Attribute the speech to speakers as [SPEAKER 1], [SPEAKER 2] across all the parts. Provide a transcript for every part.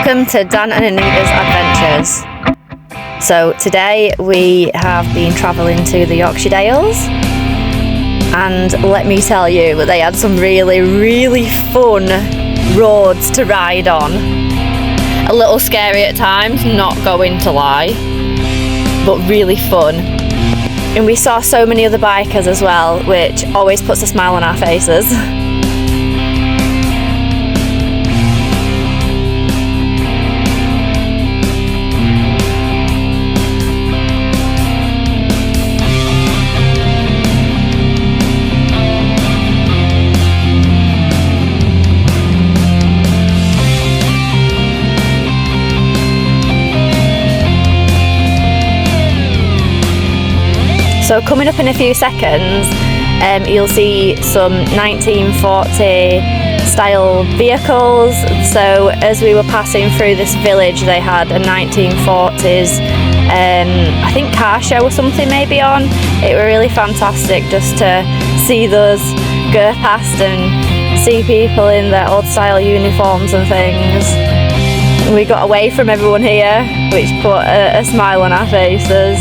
[SPEAKER 1] Welcome to Dan and Anita's Adventures. So today we have been travelling to the Yorkshire Dales, and let me tell you, they had some really fun roads to ride on. A little scary at times, not going to lie, but really fun. And we saw so many other bikers as well, which always puts a smile on our faces. So coming up in a few seconds, you'll see some 1940 style vehicles. So as we were passing through this village, they had a 1940s, I think car show or something maybe on. It were really fantastic just to see those go past and see people in their old style uniforms and things. We got away from everyone here, which put a smile on our faces.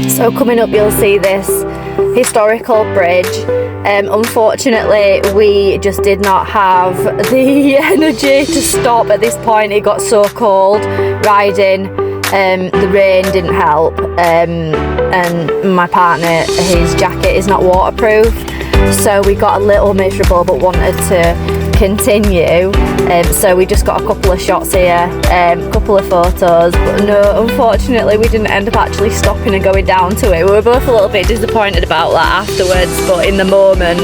[SPEAKER 1] So coming up you'll see this historical bridge. Unfortunately we just did not have the energy to stop at this point. It got so cold riding, the rain didn't help, and my partner, his jacket is not waterproof, so we got a little miserable but wanted to continue, so we just got a couple of shots here, a couple of photos, but no, unfortunately we didn't end up actually stopping and going down to it. We were both a little bit disappointed about that afterwards, but in the moment,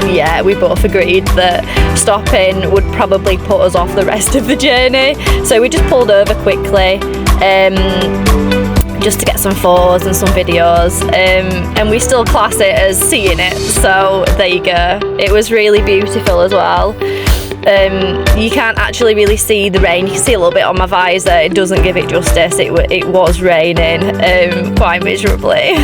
[SPEAKER 1] yeah, we both agreed that stopping would probably put us off the rest of the journey, so we just pulled over quickly, just to get some photos and some videos, and we still class it as seeing it, so there you go. It was really beautiful as well. You can't actually really see the rain. You can see a little bit on my visor. It doesn't give it justice. It was raining quite miserably.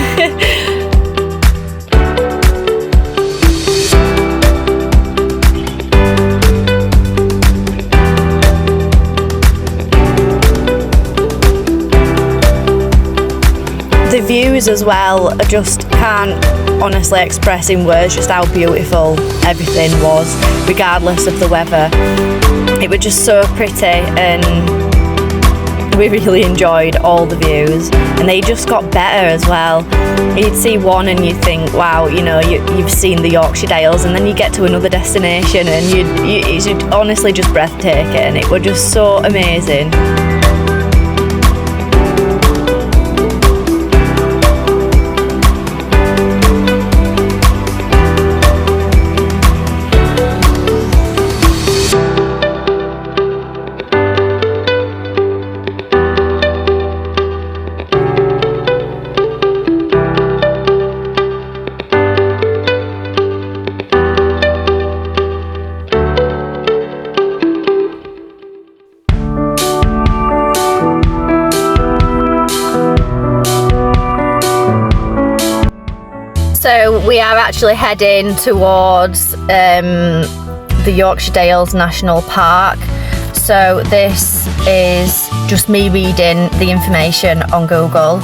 [SPEAKER 1] The views as well, I just can't honestly express in words just how beautiful everything was, regardless of the weather. It was just so pretty, and we really enjoyed all the views, and they just got better as well. You'd see one and you'd think, wow, you know, you've seen the Yorkshire Dales, and then you get to another destination and it's honestly just breathtaking. It was just so amazing. So we are actually heading towards the Yorkshire Dales National Park. So this is just me reading the information on Google.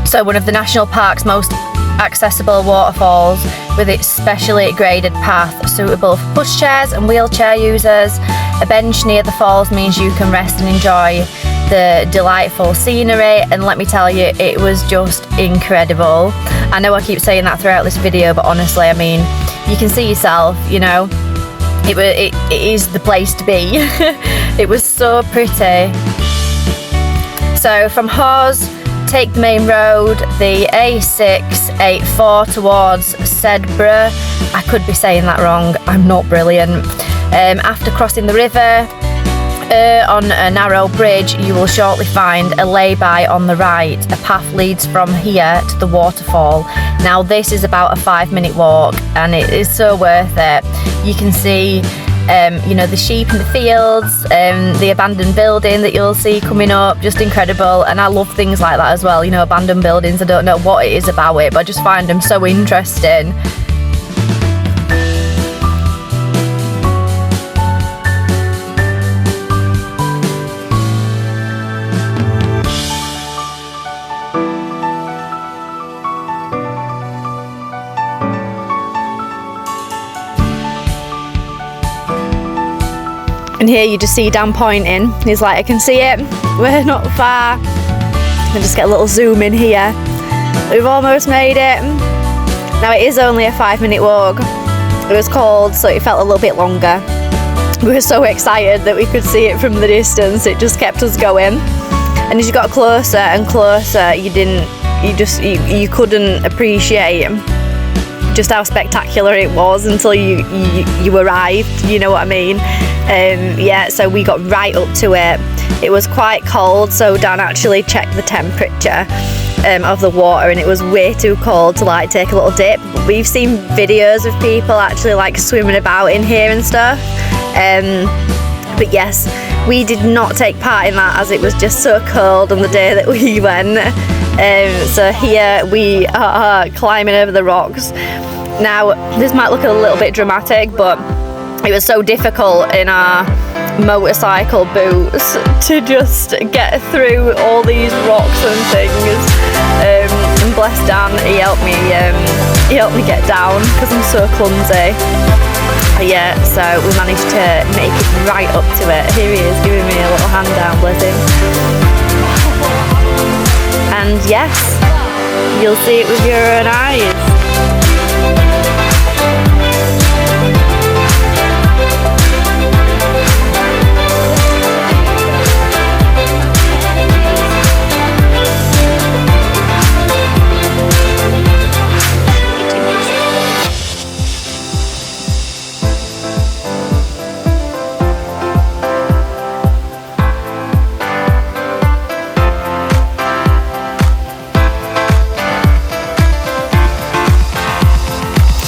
[SPEAKER 1] So one of the national park's most accessible waterfalls, with its specially graded path suitable for pushchairs and wheelchair users. A bench near the falls means you can rest and enjoy the delightful scenery, and let me tell you, it was just incredible. I know I keep saying that throughout this video, but honestly, I mean, you can see yourself, you know, it is the place to be. It was so pretty. So from Hawes, take the main road, the A684 towards Sedbergh. I could be saying that wrong, I'm not brilliant. After crossing the river, on a narrow bridge, you will shortly find a lay-by on the right. A path leads from here to the waterfall. Now this is about a 5-minute walk, and it is so worth it. You can see you know, the sheep in the fields, the abandoned building that you'll see coming up, just incredible. And I love things like that as well, you know, abandoned buildings. I don't know what it is about it, but I just find them so interesting. And here you just see Dan pointing. He's like, I can see it, we're not far. I just get a little zoom in here. We've almost made it. Now it is only a 5-minute walk. It was cold, so it felt a little bit longer. We were so excited that we could see it from the distance, it just kept us going. And as you got closer and closer, you couldn't appreciate just how spectacular it was until you arrived, you know what I mean? Yeah, so we got right up to it. It was quite cold, so Dan actually checked the temperature of the water, and it was way too cold to like take a little dip. But we've seen videos of people actually like swimming about in here and stuff. But yes, we did not take part in that as it was just so cold on the day that we went. So here we are climbing over the rocks. Now this might look a little bit dramatic, but it was so difficult in our motorcycle boots to just get through all these rocks and things. And bless Dan, he helped me get down because I'm so clumsy. Yeah, so we managed to make it right up to it. Here he is giving me a little hand down, bless him. And yes, you'll see it with your own eyes.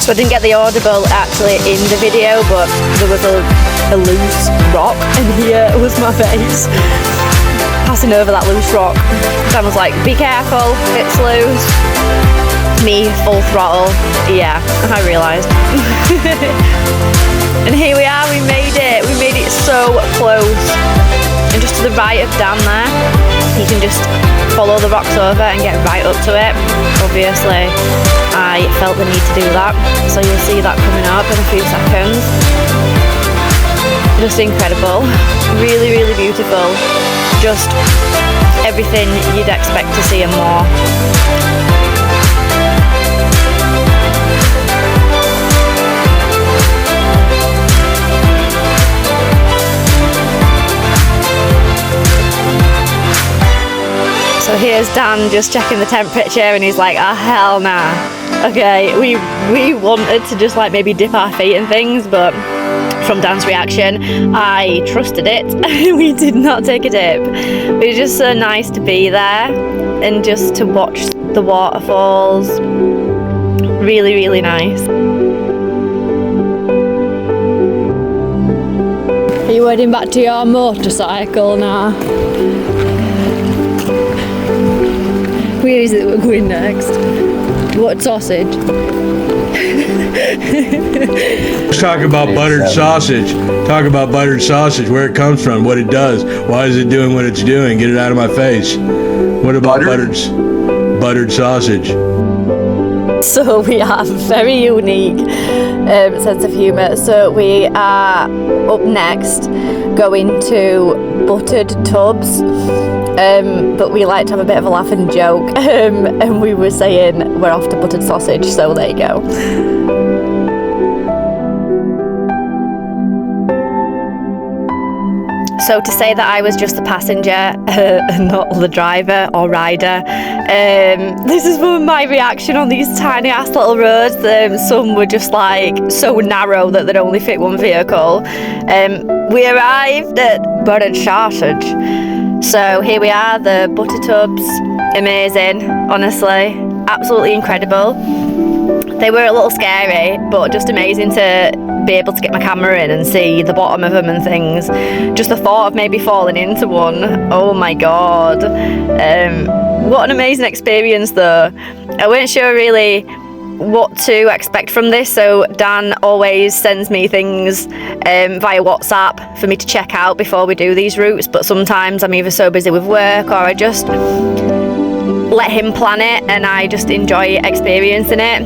[SPEAKER 1] So I didn't get the audible actually in the video, but there was a loose rock, and here was my face passing over that loose rock. Dan was like, be careful, it's loose. Me, full throttle. Yeah, I realised. And here we are, we made it so close. And just to the right of Dan there, you can just follow the rocks over and get right up to it. Obviously, I felt the need to do that, so you'll see that coming up in a few seconds. Just incredible, really, really beautiful. Just everything you'd expect to see and more. So here's Dan just checking the temperature, and he's like, oh hell nah. Okay, we wanted to just like maybe dip our feet and things, but from Dan's reaction, I trusted it. We did not take a dip. It was just so nice to be there and just to watch the waterfalls. Really, really nice. Are you heading back to your motorcycle now? Where is it we're going next? What sausage?
[SPEAKER 2] Let's talk about buttered sausage. Talk about buttered sausage, where it comes from, what it does. Why is it doing what it's doing? Get it out of my face. What about buttered sausage?
[SPEAKER 1] So we have a very unique sense of humour. So we are up next going to Buttered Tubs. but we like to have a bit of a laugh and joke, and we were saying we're off to buttered sausage, so there you go. So to say that I was just the passenger and not the driver or rider, this is my reaction on these tiny ass little roads. Some were just like so narrow that they'd only fit one vehicle. We arrived at buttered sausage. So here we are, the butter tubs, amazing, honestly, absolutely incredible. They were a little scary, but just amazing to be able to get my camera in and see the bottom of them and things. Just the thought of maybe falling into one, oh my god. What an amazing experience though. I weren't sure really what to expect from this, so Dan always sends me things via WhatsApp for me to check out before we do these routes, but sometimes I'm either so busy with work or I just let him plan it and I just enjoy experiencing it.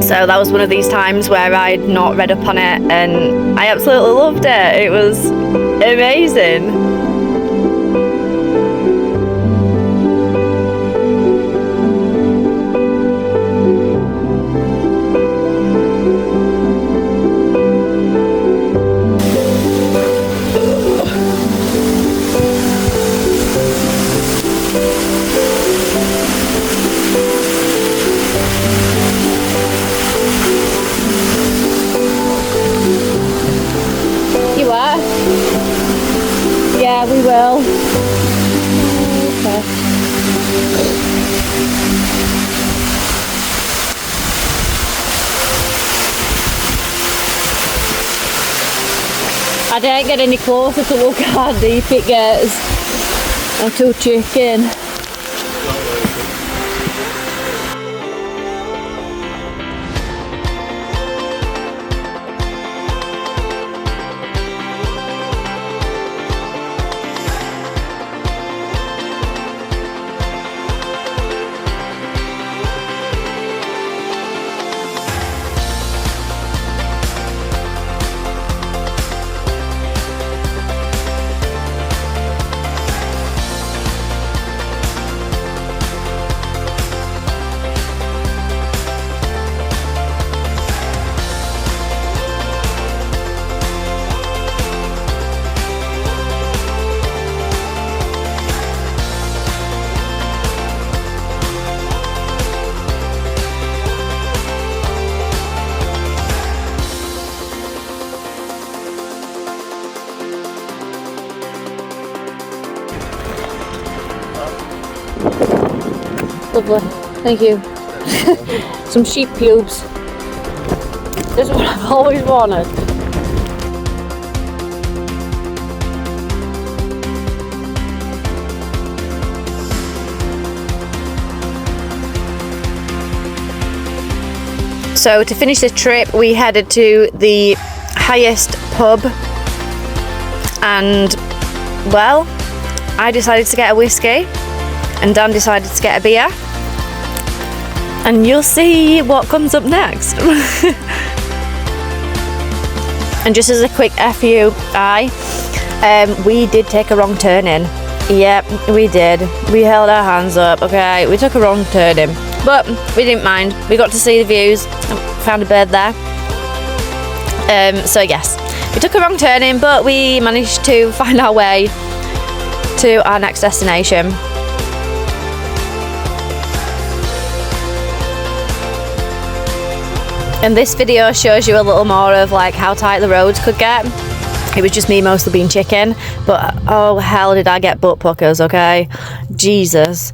[SPEAKER 1] So that was one of these times where I'd not read up on it and I absolutely loved it. It was amazing. Yeah, we will. Okay. I don't get any closer to look how deep it gets. I'm too chicken. Lovely, thank you. Some sheep pubes. This is what I've always wanted. So to finish the trip, we headed to the highest pub and, well, I decided to get a whiskey and Dan decided to get a beer. And you'll see what comes up next. And just as a quick FYI, we did take a wrong turn in. Yep, we did. We held our hands up, okay? We took a wrong turn in. But we didn't mind. We got to see the views. Found a bird there. So yes, we took a wrong turn in, but we managed to find our way to our next destination. And this video shows you a little more of like how tight the roads could get. It was just me mostly being chicken, but oh hell did I get butt puckers, okay? Jesus.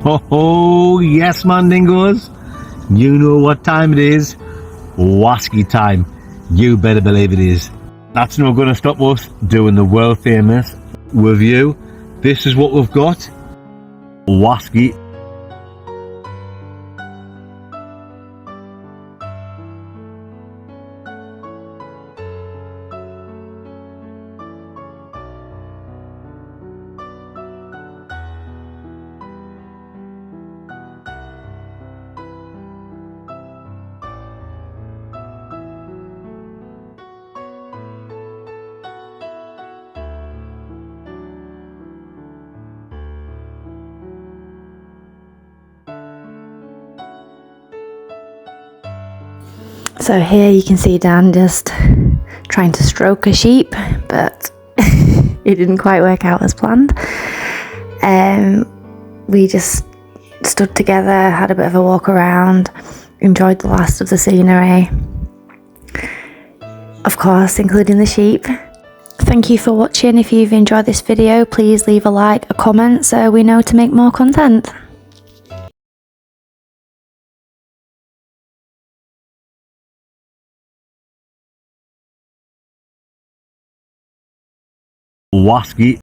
[SPEAKER 3] Oh, yes, Mandingos. You know what time it is. Wasky time. You better believe it is. That's not going to stop us doing the world famous review. This is what we've got. Wasky.
[SPEAKER 1] So here you can see Dan just trying to stroke a sheep, but it didn't quite work out as planned. We just stood together, had a bit of a walk around, enjoyed the last of the scenery, of course including the sheep. Thank you for watching. If you've enjoyed this video, please leave a like, a comment, so we know to make more content.
[SPEAKER 3] Wasky.